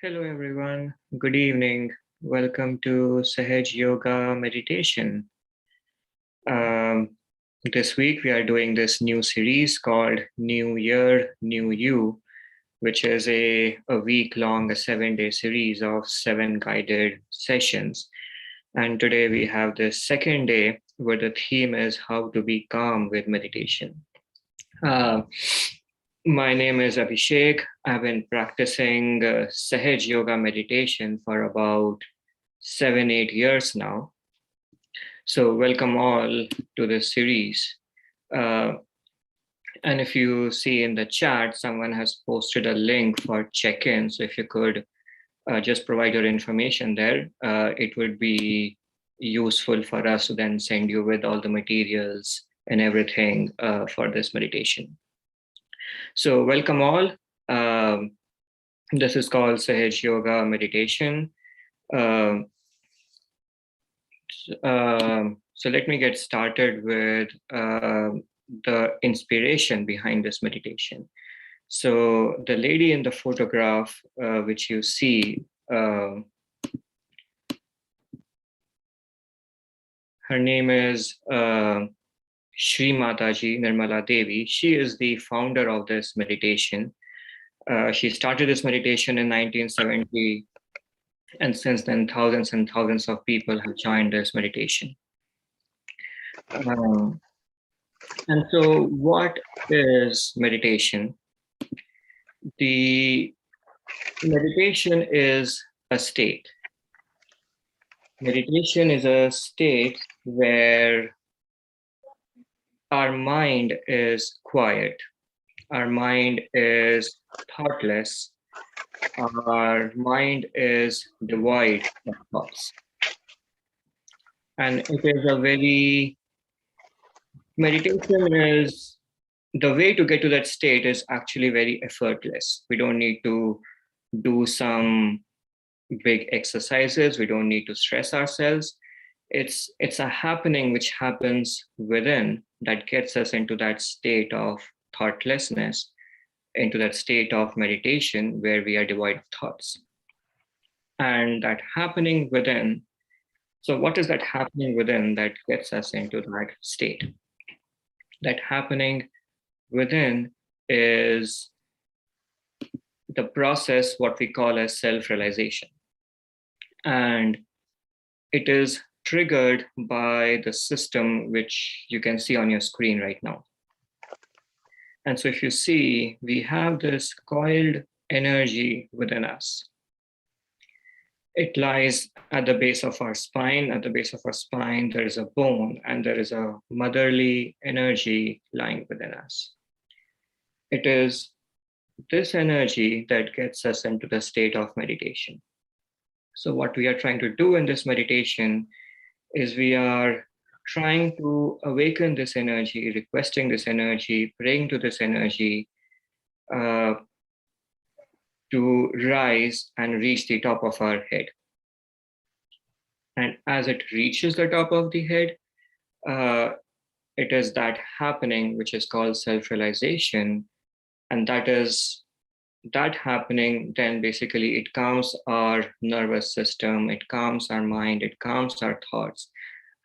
Hello, everyone. Good evening. Welcome to Sahaja Yoga meditation. This week, we are doing this new series called New Year, New You, which is a week-long, a 7-day series of 7 guided sessions. And today we have the second day where the theme is how to be calm with meditation. My name is Abhishek. I've been practicing Sahaj Yoga meditation for about 7-8 years now. So welcome all to this series. And if you see in the chat, someone has posted a link for check-in. So if you could just provide your information there, it would be useful for us to then send you with all the materials and everything for this meditation. So welcome all. This is called Sahaj Yoga meditation. So let me get started with the inspiration behind this meditation. So the lady in the photograph, which you see, her name is Shri Mataji Nirmala Devi. She is the founder of this meditation. She started this meditation in 1970, and since then, thousands and thousands of people have joined this meditation. And so, what is meditation? The meditation is a state. Meditation is a state where our mind is quiet, our mind is thoughtless, our mind is devoid of thoughts. And it is a very, meditation is, the way to get to that state is actually very effortless. We don't need to do some big exercises. We don't need to stress ourselves. It's a happening which happens within that gets us into that state of thoughtlessness, into that state of meditation where we are devoid of thoughts. And that happening within, so what is that happening within that gets us into that state? That happening within is the process, what we call as self-realization. And it is triggered by the system which you can see on your screen right now. And so if you see, we have this coiled energy within us. It lies at the base of our spine. At the base of our spine, there is a bone, and there is a motherly energy lying within us. It is this energy that gets us into the state of meditation. So what we are trying to do in this meditation is we are trying to awaken this energy, requesting this energy, praying to this energy to rise and reach the top of our head. And as it reaches the top of the head, it is that happening which is called self-realization. And that happening, then basically it calms our nervous system, it calms our mind, it calms our thoughts,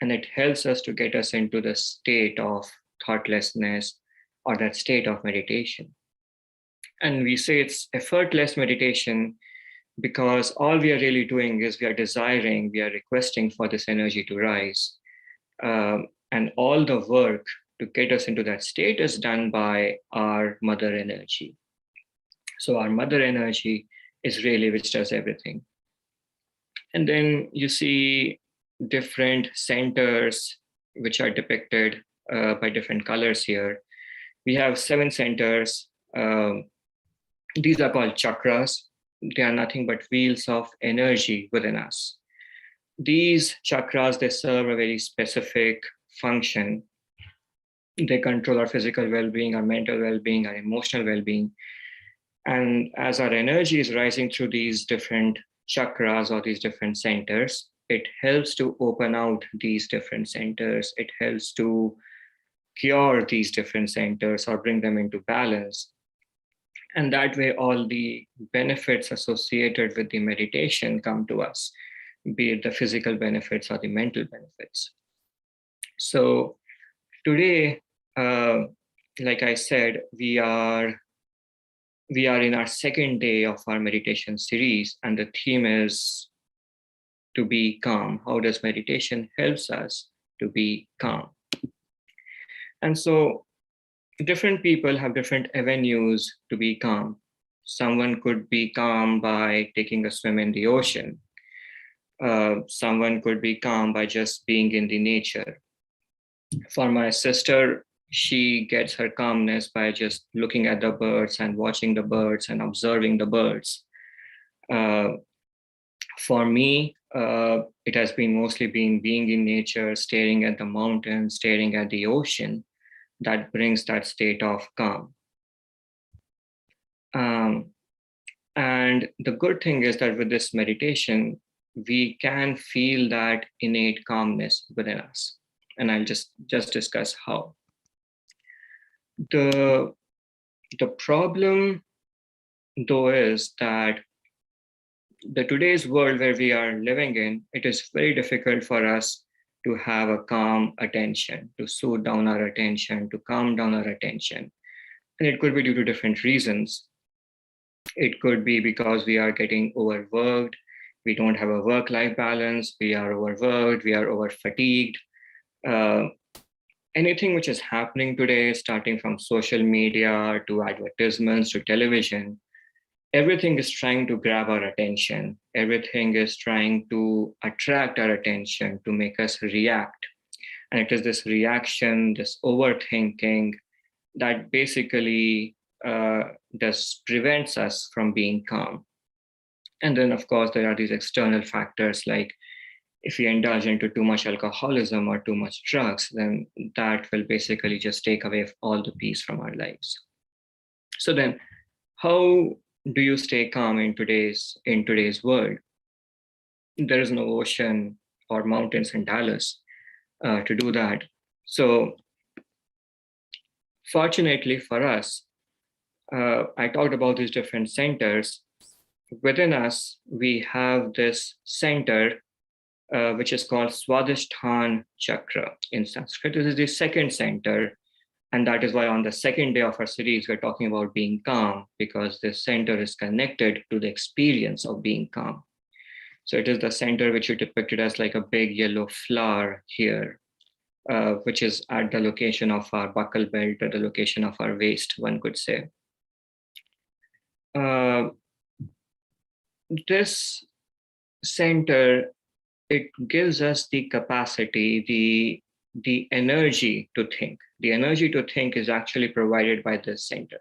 and it helps us to get us into the state of thoughtlessness or that state of meditation. And we say it's effortless meditation because all we are really doing is we are desiring, we are requesting for this energy to rise. And all the work to get us into that state is done by our mother energy. So our mother energy is really which does everything. And then you see different centers which are depicted by different colors here. We have 7 centers. These are called chakras. They are nothing but wheels of energy within us. These chakras, they serve a very specific function. They control our physical well-being, our mental well-being, our emotional well-being. And as our energy is rising through these different chakras or these different centers, it helps to open out these different centers. It helps to cure these different centers or bring them into balance. And that way, all the benefits associated with the meditation come to us, be it the physical benefits or the mental benefits. So today, like I said, we are in our second day of our meditation series, and the theme is to be calm. How does meditation helps us to be calm? And so different people have different avenues to be calm. Someone could be calm by taking a swim in the ocean. Someone could be calm by just being in the nature. For my sister, she gets her calmness by just looking at the birds and watching the birds and observing the birds. Uh, for me, it has been mostly been being in nature, staring at the mountains, staring at the ocean, that brings that state of calm. Um, and the good thing is that with this meditation, we can feel that innate calmness within us. And I'll just discuss how. The problem, though, is that the today's world where we are living in, it is very difficult for us to have a calm attention, to soothe down our attention, to calm down our attention. And it could be due to different reasons. It could be because we are getting overworked, we don't have a work-life balance, we are overworked, we are over fatigued. Anything which is happening today, starting from social media to advertisements to television, everything is trying to grab our attention. Everything is trying to attract our attention, to make us react. And it is this reaction, this overthinking that basically prevents us from being calm. And then, of course, there are these external factors like if we indulge into too much alcoholism or too much drugs, then that will basically just take away all the peace from our lives. So then, how do you stay calm in today's world? There is no ocean or mountains in Dallas to do that. So fortunately for us, I talked about these different centers. Within us, we have this center, which is called Swadhisthana Chakra in Sanskrit. This is the second center. And that is why on the second day of our series, we're talking about being calm, because this center is connected to the experience of being calm. So it is the center which you depicted as like a big yellow flower here, which is at the location of our buckle belt, at the location of our waist, one could say. This center, it gives us the capacity, the energy to think. The energy to think is actually provided by this center.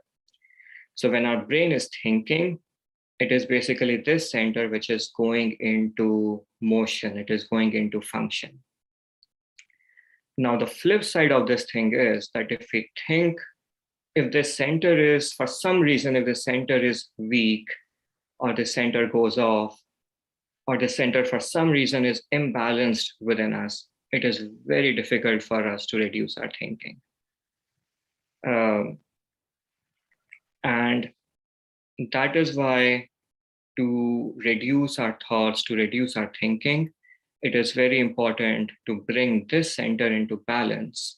So when our brain is thinking, it is basically this center which is going into motion, it is going into function. Now, the flip side of this thing is that if we think, if this center is, for some reason, if the center is weak, or the center goes off, or the center for some reason is imbalanced within us, it is very difficult for us to reduce our thinking. And that is why to reduce our thoughts, to reduce our thinking, it is very important to bring this center into balance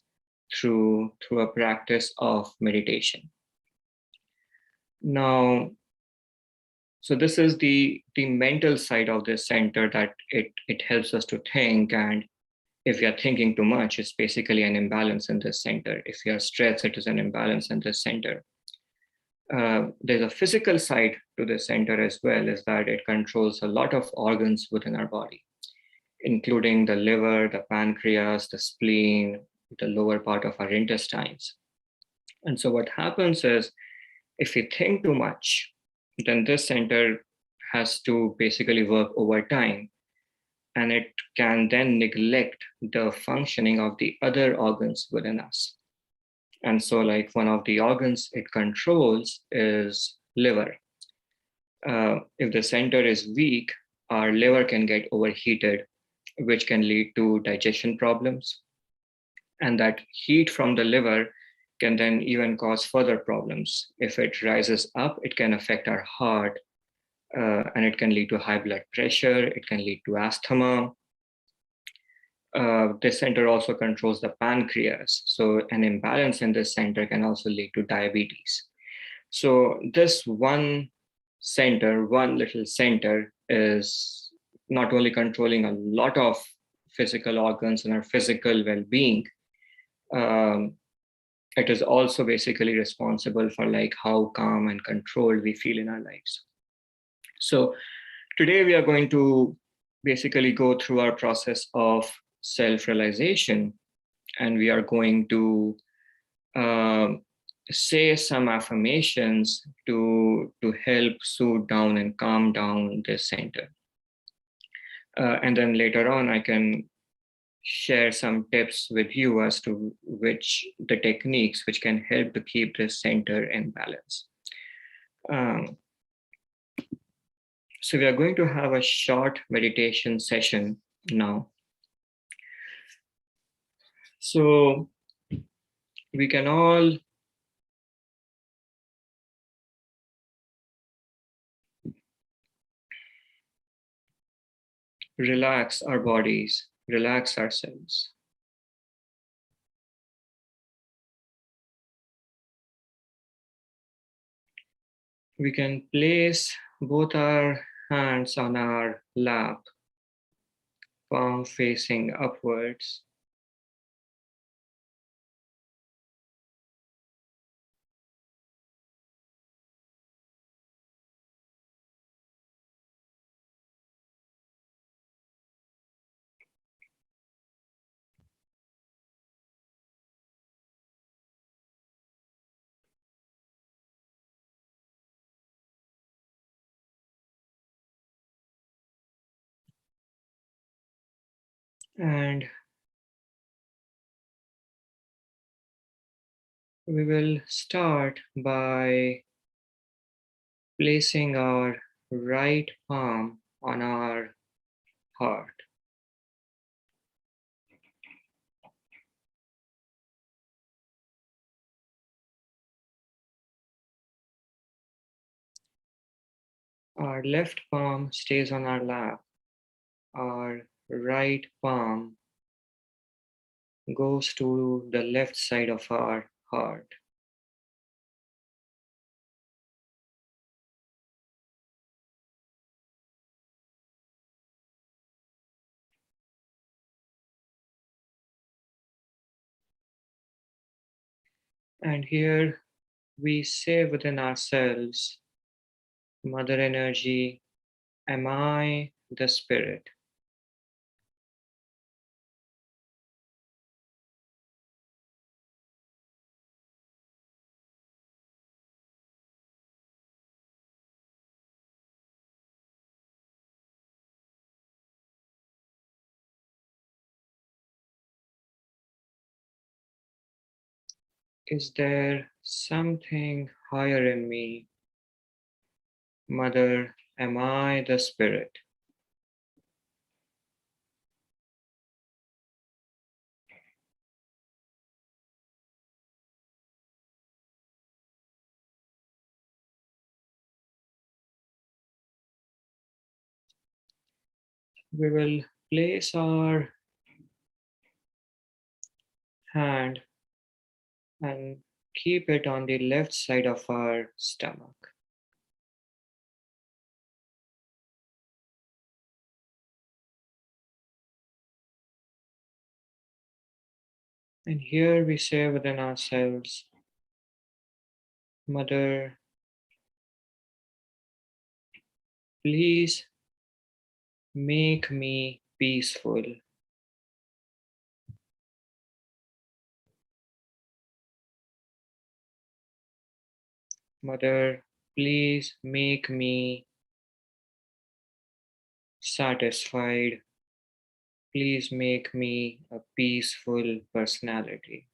through a practice of meditation. Now, so this is the mental side of this center, that it helps us to think. And if we are thinking too much, it's basically an imbalance in this center. If we are stressed, it is an imbalance in this center. There's a physical side to the center as well, is that it controls a lot of organs within our body, including the liver, the pancreas, the spleen, the lower part of our intestines. And so what happens is, if we think too much, then this center has to basically work overtime, and it can then neglect the functioning of the other organs within us. And so, like, one of the organs it controls is liver. If the center is weak, our liver can get overheated, which can lead to digestion problems. And that heat from the liver can then even cause further problems. If it rises up, it can affect our heart, and it can lead to high blood pressure, it can lead to asthma. This center also controls the pancreas. So an imbalance in this center can also lead to diabetes. So this one center, one little center, is not only controlling a lot of physical organs and our physical well-being, um, it is also basically responsible for like how calm and controlled we feel in our lives. So today we are going to basically go through our process of self-realization, and we are going to um, say some affirmations to help soothe down and calm down this center. And then later on, I can share some tips with you as to which the techniques which can help to keep this center in balance. Um, so we are going to have a short meditation session now. So we can all relax our bodies, relax ourselves. We can place both our hands on our lap, palm facing upwards. And we will start by placing our right palm on our heart. Our left palm stays on our lap. Our right palm goes to the left side of our heart. And here we say within ourselves, Mother Energy, am I the spirit? Is there something higher in me? Mother, am I the spirit? We will place our hand and keep it on the left side of our stomach. And here we say within ourselves, Mother, please make me peaceful. Mother, please make me satisfied. Please make me a peaceful personality.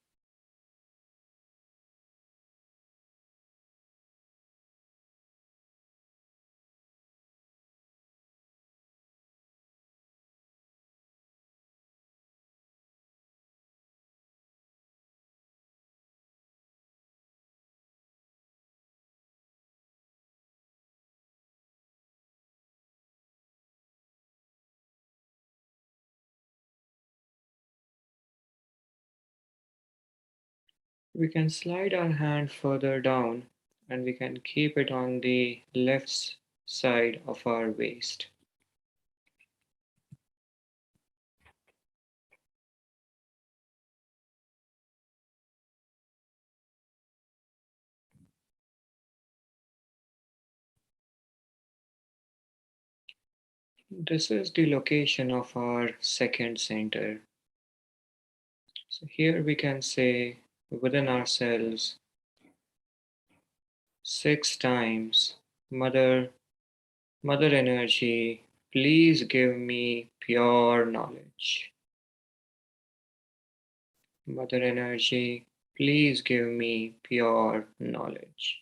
We can slide our hand further down and we can keep it on the left side of our waist. This is the location of our second center. So here we can say within ourselves 6 times, Mother, Mother Energy, please give me pure knowledge. Mother Energy, please give me pure knowledge.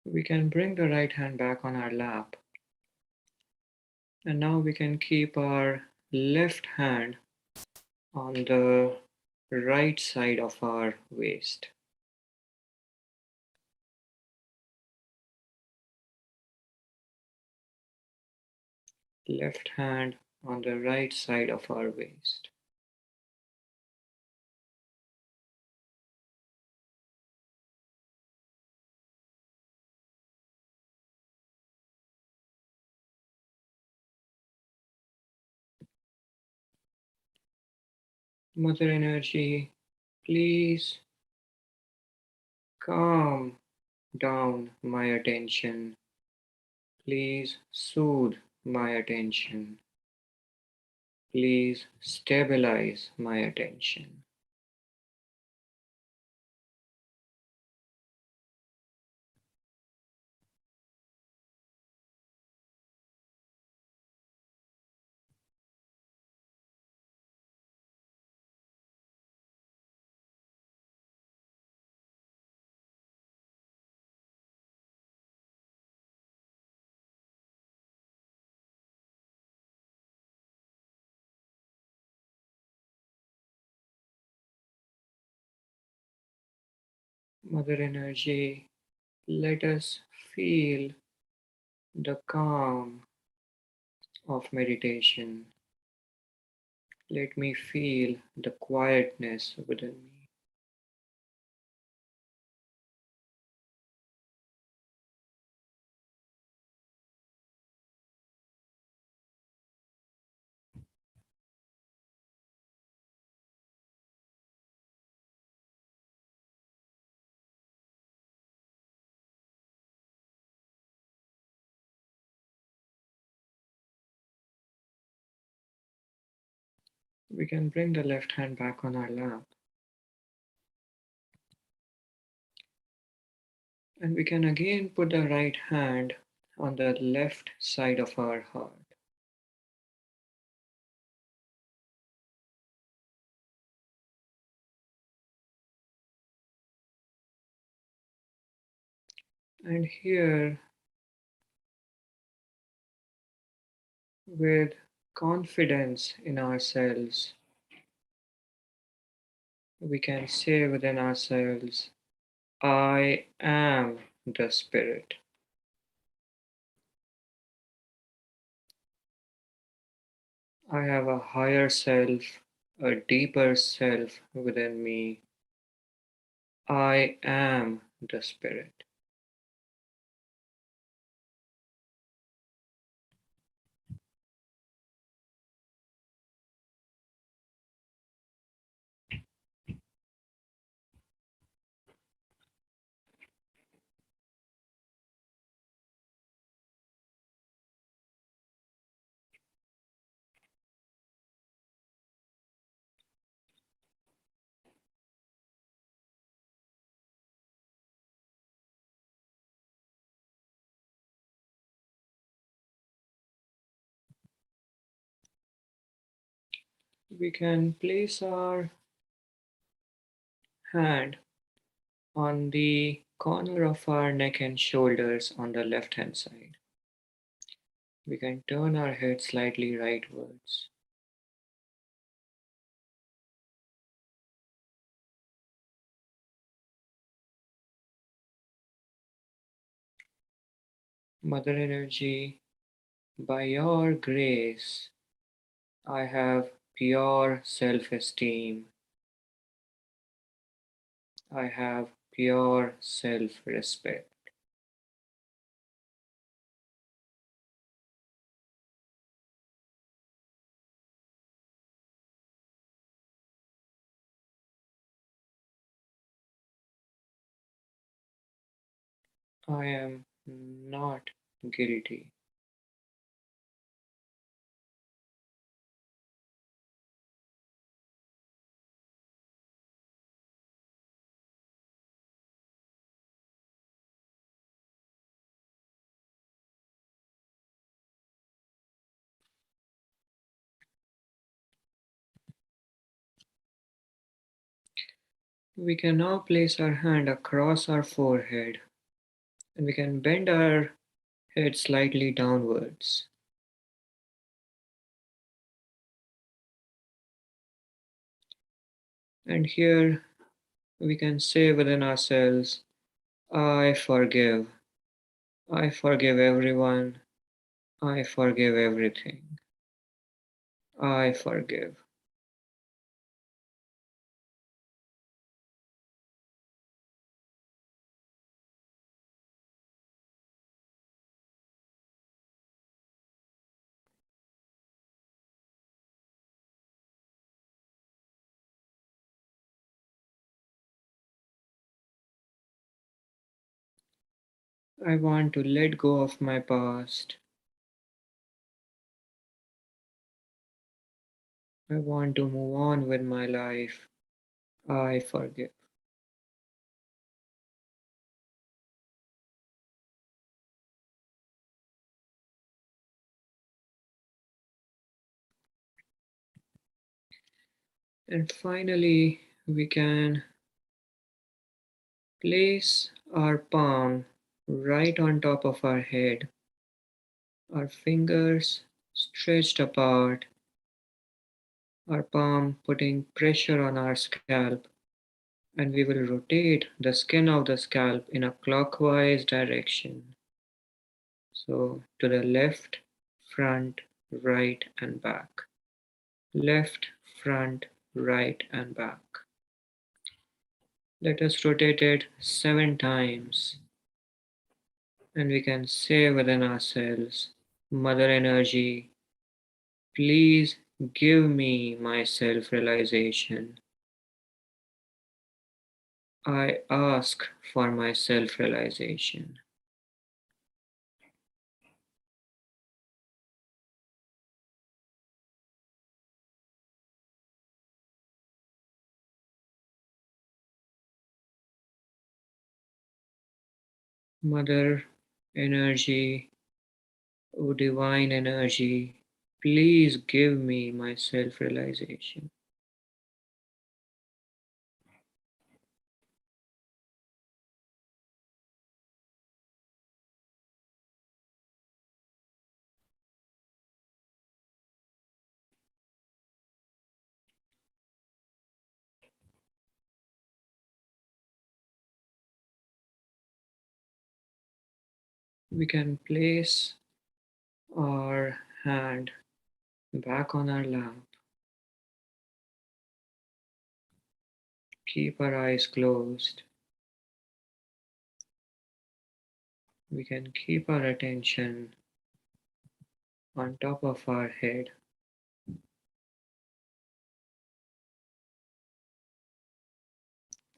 We can bring the right hand back on our lap. And now we can keep our left hand on the right side of our waist. Left hand on the right side of our waist. Mother Energy, please calm down my attention. Please soothe my attention. Please stabilize my attention. Mother Energy, let us feel the calm of meditation. Let me feel the quietness within me. We can bring the left hand back on our lap. And we can again put the right hand on the left side of our heart. And here, with confidence in ourselves, we can say within ourselves, I am the Spirit. I have a higher self, a deeper self within me. I am the Spirit. We can place our hand on the corner of our neck and shoulders on the left hand side. We can turn our head slightly rightwards. Mother Energy, by your grace, I have pure self esteem. I have pure self respect. I am not guilty. We can now place our hand across our forehead and we can bend our head slightly downwards. And here we can say within ourselves, I forgive. I forgive everyone. I forgive everything. I forgive. I want to let go of my past. I want to move on with my life. I forgive. And finally, we can place our palm right on top of our head, our fingers stretched apart, our palm putting pressure on our scalp, and we will rotate the skin of the scalp in a clockwise direction. So to the left, front, right, and back. Left, front, right, and back. Let us rotate it 7 times, and we can say within ourselves, Mother Energy, please give me my self realization. I ask for my self realization. Mother Energy, O Divine Energy, please give me my self realization. We can place our hand back on our lap, keep our eyes closed. We can keep our attention on top of our head,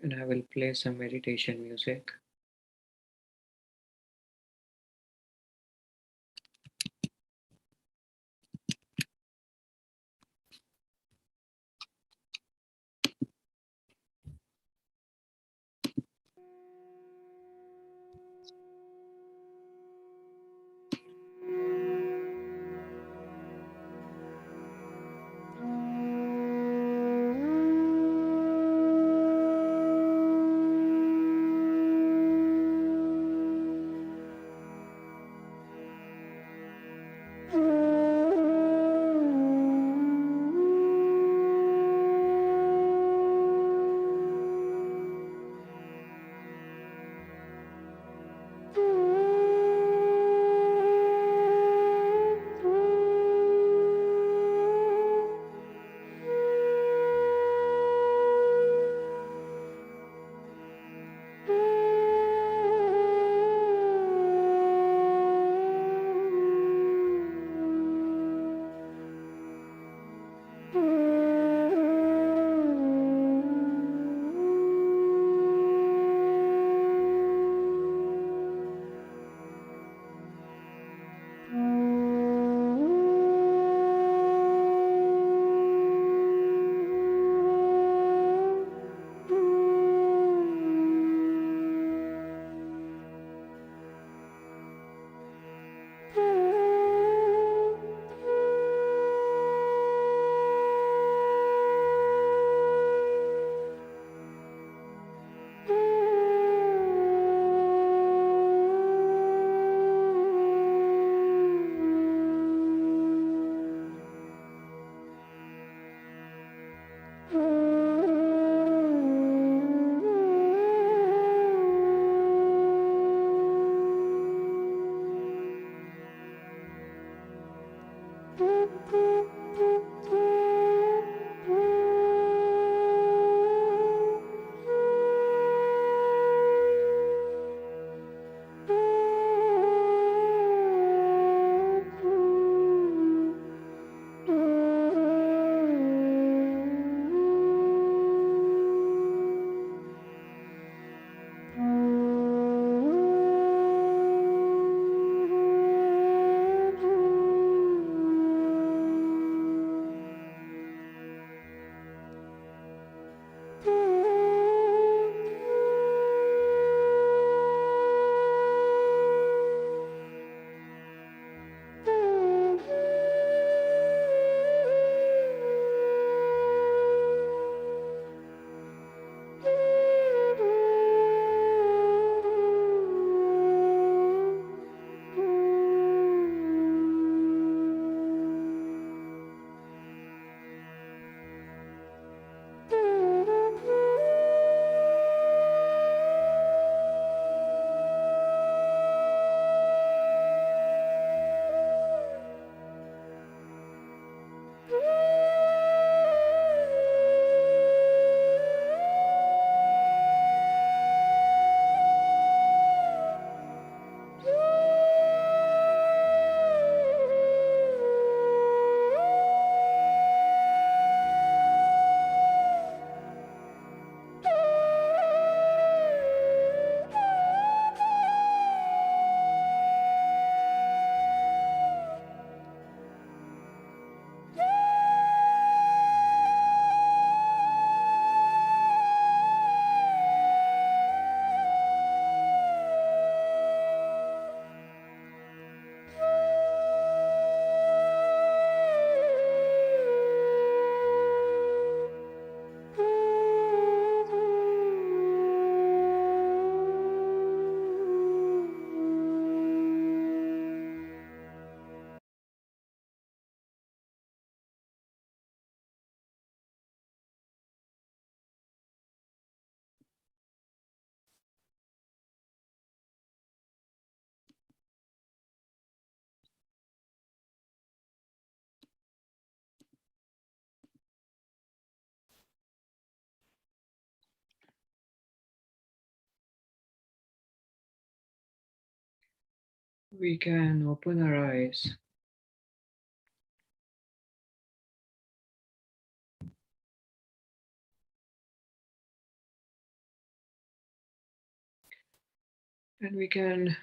and I will play some meditation music. We can open our eyes and we can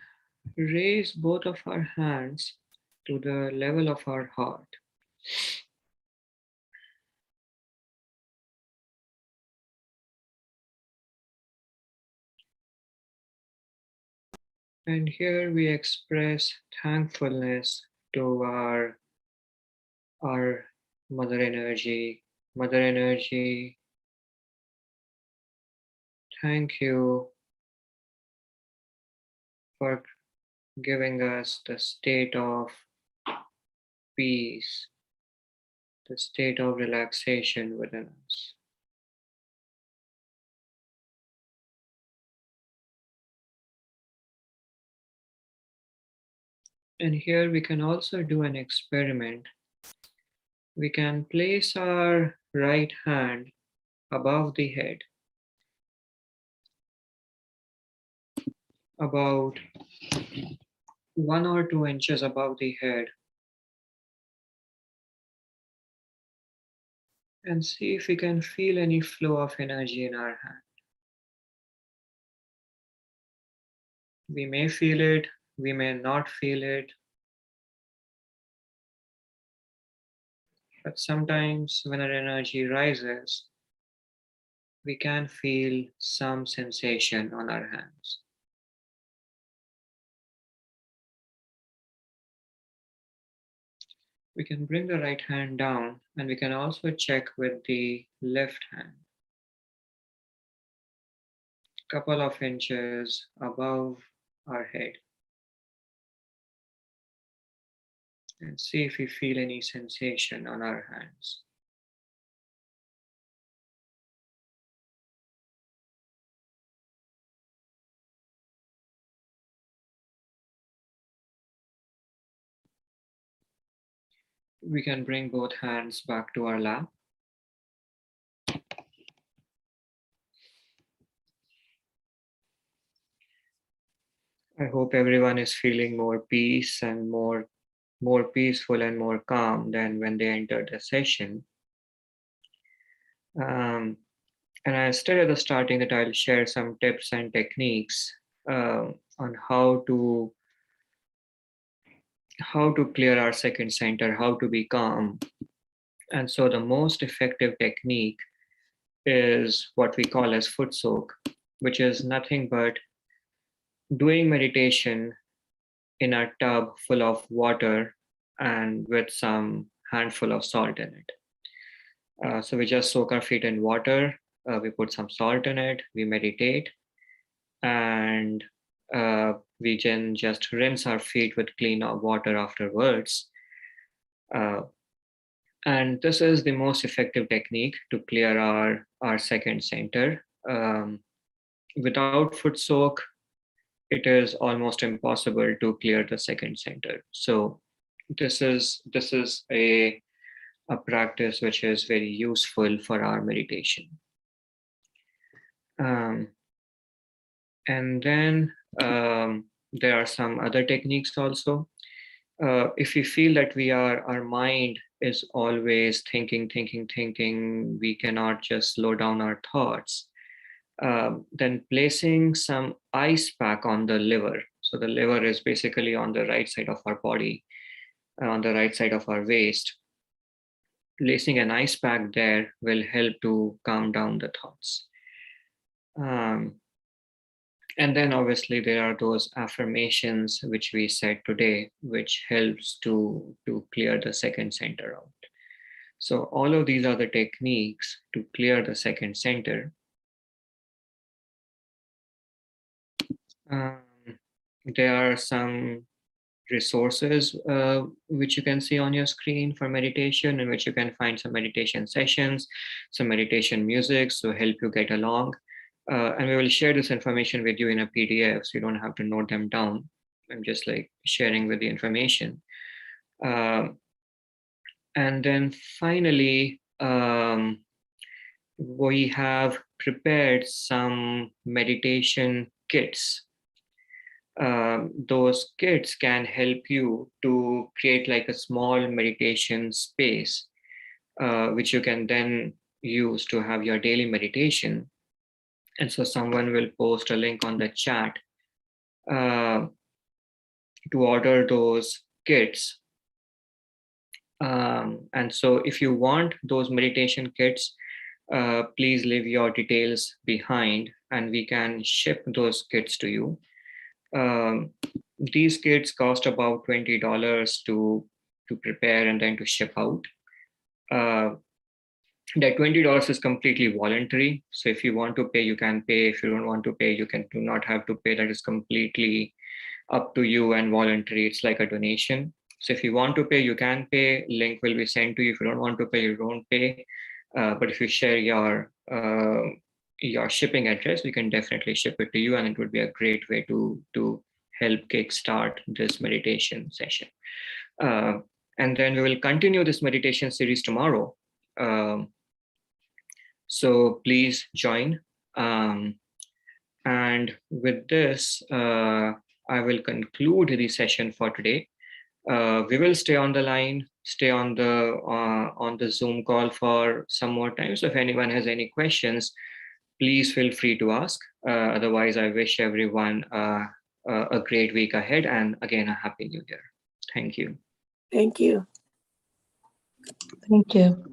raise both of our hands to the level of our heart. And here we express thankfulness to our mother energy. Mother energy, thank you for giving us the state of peace, the state of relaxation within us. And here we can also do an experiment. We can place our right hand above the head, about 1 or 2 inches above the head, and see if we can feel any flow of energy in our hand. We may feel it, we may not feel it, but sometimes when our energy rises, we can feel some sensation on our hands. We can bring the right hand down and we can also check with the left hand, couple of inches above our head, and see if we feel any sensation on our hands. We can bring both hands back to our lap. I hope everyone is feeling more peace and more peaceful and more calm than when they entered the session. And I said at the starting that I'll share some tips and techniques on how to clear our second center, how to be calm. And so the most effective technique is what we call as foot soak, which is nothing but doing meditation in a tub full of water and with some handful of salt in it. So we just soak our feet in water, we put some salt in it, we meditate, and we can just rinse our feet with clean water afterwards. Uh, and this is the most effective technique to clear our second center. Without foot soak, it is almost impossible to clear the second center. So this is a practice which is very useful for our meditation. Um, and then there are some other techniques also. If we feel that our mind is always thinking, we cannot just slow down our thoughts, then placing some ice pack on the liver. So the liver is basically on the right side of our body, on the right side of our waist. Placing an ice pack there will help to calm down the thoughts. Um, and then obviously there are those affirmations which we said today, which helps to clear the second center out. So all of these are the techniques to clear the second center. Um, there are some resources which you can see on your screen for meditation, in which you can find some meditation sessions, some meditation music to help you get along. And we will share this information with you in a PDF, so you don't have to note them down. I'm just like sharing with the information. And then finally, we have prepared some meditation kits. Those kits can help you to create like a small meditation space, which you can then use to have your daily meditation. And so someone will post a link on the chat uh, to order those kits. And so if you want those meditation kits, please leave your details behind and we can ship those kits to you. These kits cost about $20 to prepare and then to ship out. That $20 is completely voluntary. So if you want to pay, you can pay. If you don't want to pay, you do not have to pay. That is completely up to you and voluntary. It's like a donation. So if you want to pay, you can pay. Link will be sent to you. If you don't want to pay, you don't pay. But if you share your shipping address, we can definitely ship it to you, and it would be a great way to help kickstart this meditation session. And then we will continue this meditation series tomorrow. So please join. And with this, I will conclude the session for today. We will stay on the line, stay on the Zoom call for some more time. So if anyone has any questions, please feel free to ask. Otherwise, I wish everyone a great week ahead, and again, a happy new year. Thank you. Thank you. Thank you.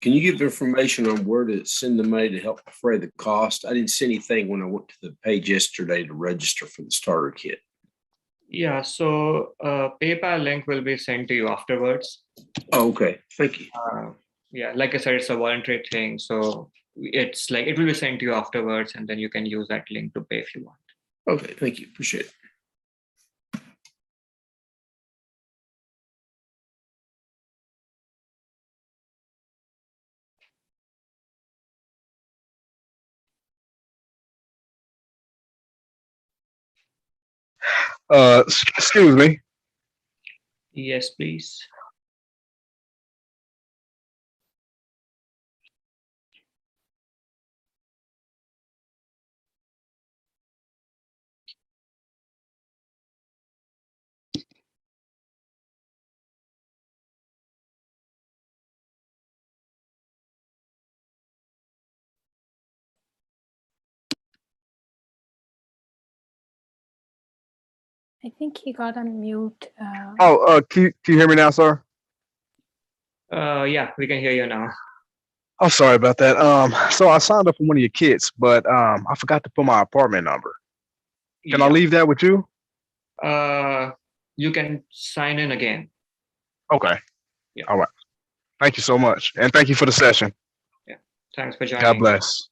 Can you give information on where to send the money to help defray the cost? I didn't see anything when I went to the page yesterday to register for the starter kit. Yeah, so PayPal link will be sent to you afterwards. Oh, okay. Thank you. Yeah, like I said, it's a voluntary thing. So it's like it will be sent to you afterwards, and then you can use that link to pay if you want. Okay, thank you. Appreciate it. Excuse me. Yes, please. I think he got on mute. Can you hear me now, sir? Yeah, we can hear you now. I'm sorry about that. So I signed up for one of your kits, but I forgot to put my apartment number. Can I leave that with you? You can sign in again. Okay. Yeah. All right. Thank you so much, and thank you for the session. Yeah. Thanks for joining. God bless.